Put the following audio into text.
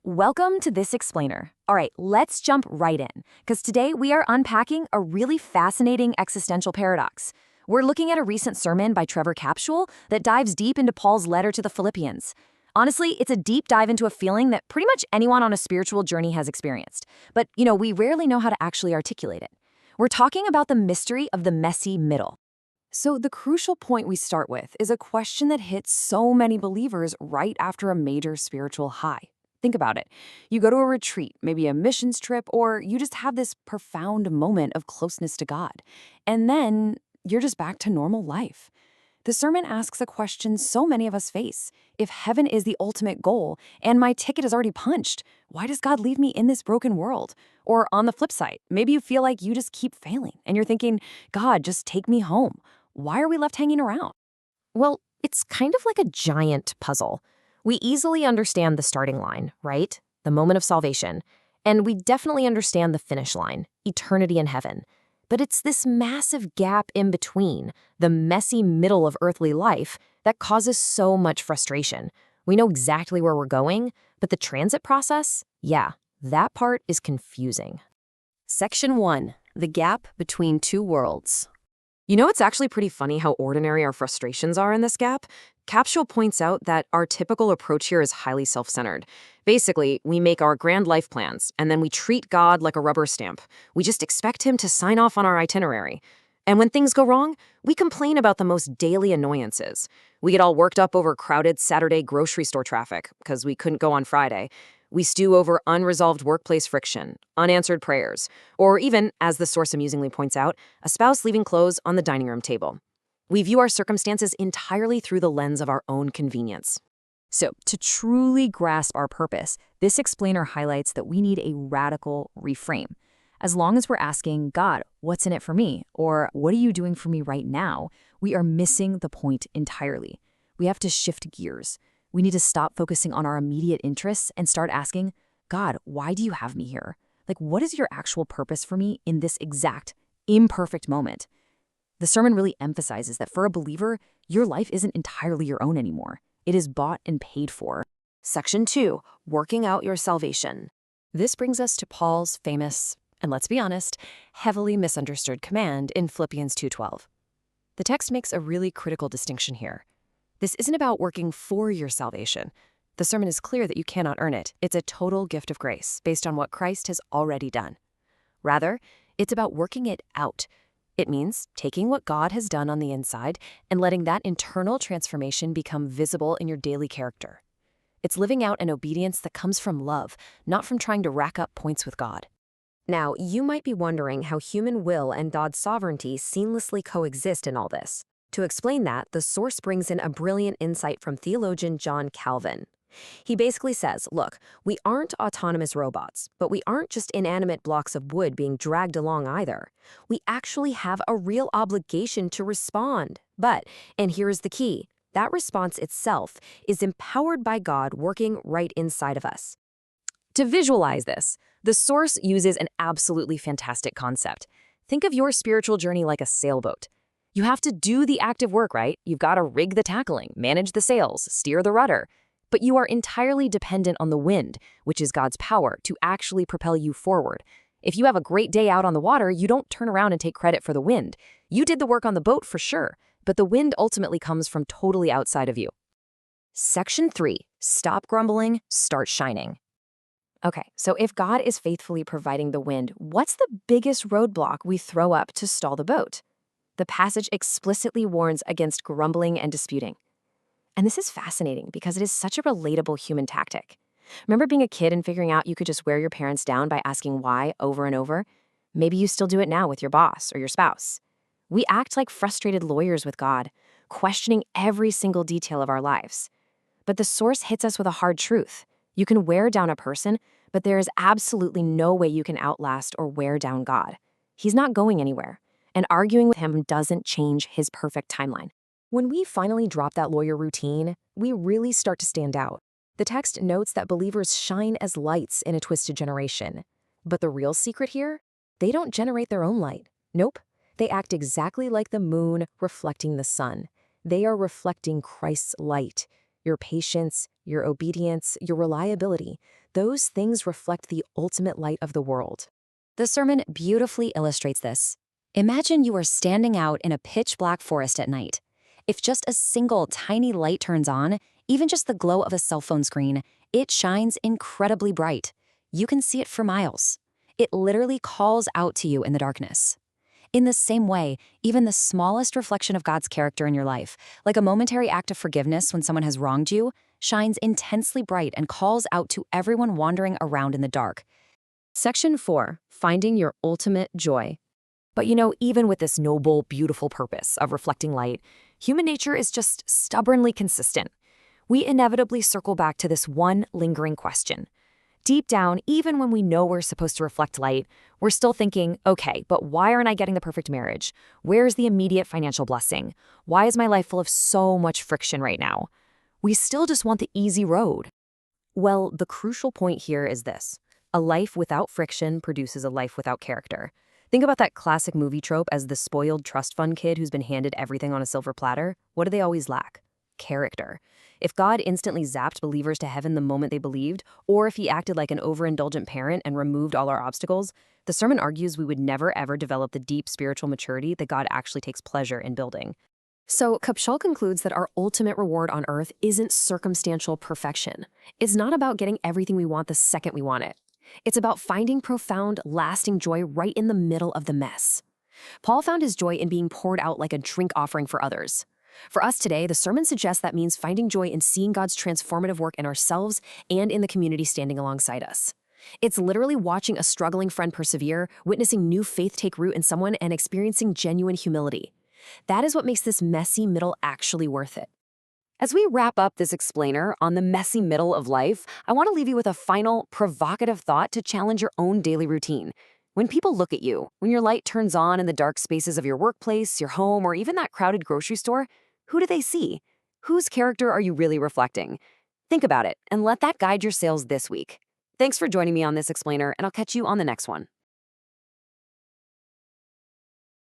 Welcome to This Explainer. All right, let's jump right in, because today we are unpacking a really fascinating existential paradox. We're looking at a recent sermon by Trevor Capsule that dives deep into Paul's letter to the Philippians. Honestly, it's a deep dive into a feeling that pretty much anyone on a spiritual journey has experienced. But, we rarely know how to actually articulate it. We're talking about the mystery of the messy middle. So the crucial point we start with is a question that hits so many believers right after a major spiritual high. Think about it. You go to a retreat, maybe a missions trip, or you just have this profound moment of closeness to God. And then you're just back to normal life. The sermon asks a question so many of us face. If heaven is the ultimate goal and my ticket is already punched, why does God leave me in this broken world? Or on the flip side, maybe you feel like you just keep failing and you're thinking, God, just take me home. Why are we left hanging around? Well, it's kind of like a giant puzzle. We easily understand the starting line, right? The moment of salvation. And we definitely understand the finish line, eternity in heaven. But it's this massive gap in between, the messy middle of earthly life, that causes so much frustration. We know exactly where we're going, but the transit process, that part is confusing. Section 1. The gap between two worlds. It's actually pretty funny how ordinary our frustrations are in this gap. Capsule points out that our typical approach here is highly self-centered. Basically, we make our grand life plans, and then we treat God like a rubber stamp. We just expect him to sign off on our itinerary. And when things go wrong, we complain about the most daily annoyances. We get all worked up over crowded Saturday grocery store traffic, because we couldn't go on Friday. We stew over unresolved workplace friction, unanswered prayers, or even, as the source amusingly points out, a spouse leaving clothes on the dining room table. We view our circumstances entirely through the lens of our own convenience. So, to truly grasp our purpose, this explainer highlights that we need a radical reframe. As long as we're asking, God, what's in it for me? Or what are you doing for me right now? We are missing the point entirely. We have to shift gears. We need to stop focusing on our immediate interests and start asking, God, why do you have me here? What is your actual purpose for me in this exact, imperfect moment? The sermon really emphasizes that for a believer, your life isn't entirely your own anymore. It is bought and paid for. Section 2. Working out your salvation. This brings us to Paul's famous, and let's be honest, heavily misunderstood command in Philippians 2:12. The text makes a really critical distinction here. This isn't about working for your salvation. The sermon is clear that you cannot earn it. It's a total gift of grace based on what Christ has already done. Rather, it's about working it out. It means taking what God has done on the inside and letting that internal transformation become visible in your daily character. It's living out an obedience that comes from love, not from trying to rack up points with God. Now, you might be wondering how human will and God's sovereignty seamlessly coexist in all this. To explain that, the source brings in a brilliant insight from theologian John Calvin. He basically says, look, we aren't autonomous robots, but we aren't just inanimate blocks of wood being dragged along either. We actually have a real obligation to respond. But, and here's the key, that response itself is empowered by God working right inside of us. To visualize this, the source uses an absolutely fantastic concept. Think of your spiritual journey like a sailboat. You have to do the active work, right? You've got to rig the tackling, manage the sails, steer the rudder. But you are entirely dependent on the wind, which is God's power, to actually propel you forward. If you have a great day out on the water, you don't turn around and take credit for the wind. You did the work on the boat for sure, but the wind ultimately comes from totally outside of you. Section 3. Stop grumbling, start shining. Okay, so if God is faithfully providing the wind, what's the biggest roadblock we throw up to stall the boat? The passage explicitly warns against grumbling and disputing. And this is fascinating because it is such a relatable human tactic. Remember being a kid and figuring out you could just wear your parents down by asking why over and over? Maybe you still do it now with your boss or your spouse. We act like frustrated lawyers with God, questioning every single detail of our lives. But the source hits us with a hard truth. You can wear down a person, but there is absolutely no way you can outlast or wear down God. He's not going anywhere, and arguing with him doesn't change his perfect timeline. When we finally drop that lawyer routine, we really start to stand out. The text notes that believers shine as lights in a twisted generation. But the real secret here? They don't generate their own light. Nope. They act exactly like the moon reflecting the sun. They are reflecting Christ's light. Your patience, your obedience, your reliability, those things reflect the ultimate light of the world. The sermon beautifully illustrates this. Imagine you are standing out in a pitch-black forest at night. If just a single tiny light turns on, even just the glow of a cell phone screen, it shines incredibly bright. You can see it for miles. It literally calls out to you in the darkness. In the same way, even the smallest reflection of God's character in your life, like a momentary act of forgiveness when someone has wronged you, shines intensely bright and calls out to everyone wandering around in the dark. Section 4. Finding your ultimate joy. But even with this noble, beautiful purpose of reflecting light, human nature is just stubbornly consistent. We inevitably circle back to this one lingering question. Deep down, even when we know we're supposed to reflect light, we're still thinking, okay, but why aren't I getting the perfect marriage? Where's the immediate financial blessing? Why is my life full of so much friction right now? We still just want the easy road. Well, the crucial point here is this. A life without friction produces a life without character. Think about that classic movie trope as the spoiled trust fund kid who's been handed everything on a silver platter. What do they always lack? Character. If God instantly zapped believers to heaven the moment they believed, or if he acted like an overindulgent parent and removed all our obstacles, the sermon argues we would never ever develop the deep spiritual maturity that God actually takes pleasure in building. So Kupshal concludes that our ultimate reward on earth isn't circumstantial perfection. It's not about getting everything we want the second we want it. It's about finding profound, lasting joy right in the middle of the mess. Paul found his joy in being poured out like a drink offering for others. For us today, the sermon suggests that means finding joy in seeing God's transformative work in ourselves and in the community standing alongside us. It's literally watching a struggling friend persevere, witnessing new faith take root in someone, and experiencing genuine humility. That is what makes this messy middle actually worth it. As we wrap up this explainer on the messy middle of life, I want to leave you with a final, provocative thought to challenge your own daily routine. When people look at you, when your light turns on in the dark spaces of your workplace, your home, or even that crowded grocery store, who do they see? Whose character are you really reflecting? Think about it and let that guide your sales this week. Thanks for joining me on this explainer, and I'll catch you on the next one.